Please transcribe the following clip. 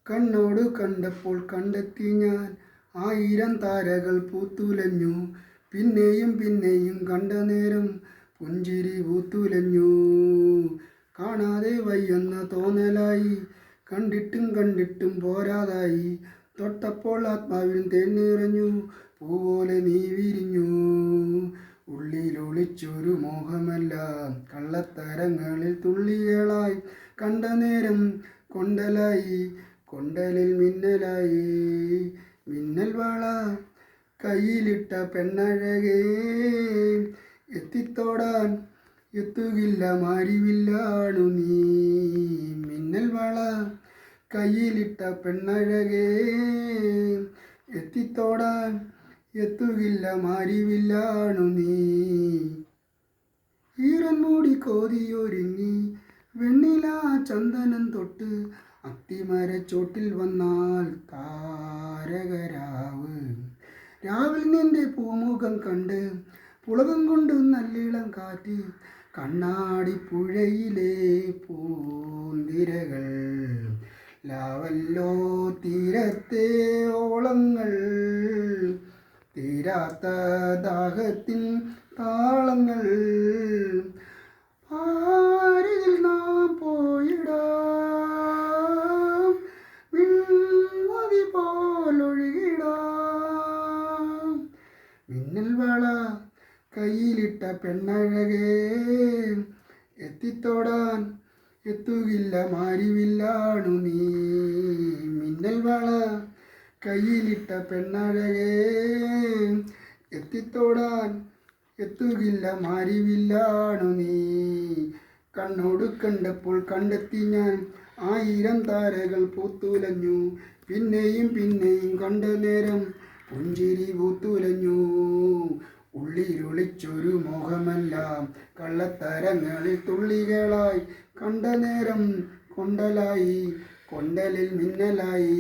കണ്ണോട് കണ്ടപ്പോൾ കണ്ടെത്തി ഞാൻ 1000 താരകൾ പൂത്തുലഞ്ഞു. പിന്നെയും പിന്നെയും കണ്ട നേരം പുഞ്ചിരി പൂത്തുലഞ്ഞു. കാണാതെ വയ്യെന്ന തോന്നലായി, കണ്ടിട്ടും കണ്ടിട്ടും പോരാതായി. തൊട്ടപ്പോൾ ആത്മാവിൽ തേൻ നിറഞ്ഞു, പൂപോലെ നീ വിരിഞ്ഞു. ഉള്ളിലൊളിച്ചൊരു മോഹമെല്ലാം കള്ളത്തരങ്ങളിൽ തുള്ളികളായി. കണ്ട നേരം കൊണ്ടലായി, കൊണ്ടലിൽ മിന്നലായി. മിന്നൽ വള കയ്യിലിട്ട പെണ്ണഴകേ, എത്തിത്തോടാൻ എത്തുകില്ല മാരിവില്ലാണു നീ. മിന്നൽ വള കയ്യിലിട്ട പെണ്ണഴകേ, എത്തിത്തോടാൻ എത്തുകില്ല മാരിവില്ലാണു നീ. ഈറൻ മൂടി കോതിയൊരുങ്ങി വെണ്ണില ചന്ദനം തൊട്ട്, അത്തിമരച്ചോട്ടിൽ വന്നാൽ താരകരാവ്. രാവിൽ നിന്റെ പൂമുഖം കണ്ട് പുളകം കൊണ്ട് നല്ലിളം കാറ്റ്. കണ്ണാടിപ്പുഴയിലെ പൂന്തിരകൾ ലാവല്ലോ തീരത്തെ ഓളങ്ങൾ. തീരാത്ത ദാഹത്തിൻ താളങ്ങൾ. പാരിൽ നാം പോയിടാം, വിൺമതി പോലൊഴുകിടാം. മിന്നൽ വള കയ്യിലിട്ട പെണ്ണഴകേ, എത്തിത്തോടാൻ എത്തുകില്ല മാരിവില്ലാണു നീ. മിന്നൽ വള കയ്യിലിട്ട പെണ്ണഴകേ, എത്തിത്തോടാൻ എത്തുകില്ല മാരിവില്ലാണു നീ. കണ്ണോട് കണ്ടപ്പോൾ കണ്ടെത്തി ഞാൻ 1000 താരകൾ പൂത്തുലഞ്ഞു. പിന്നെയും പിന്നെയും കണ്ട നേരം പുഞ്ചിരി പൂത്തുലഞ്ഞു. ഉള്ളിലൊളിച്ചൊരു മോഹമെല്ലാം കള്ളത്തരങ്ങളിൽ തുള്ളികളായി. കണ്ട നേരം കൊണ്ടലായി, കൊണ്ടലിൽ മിന്നലായി.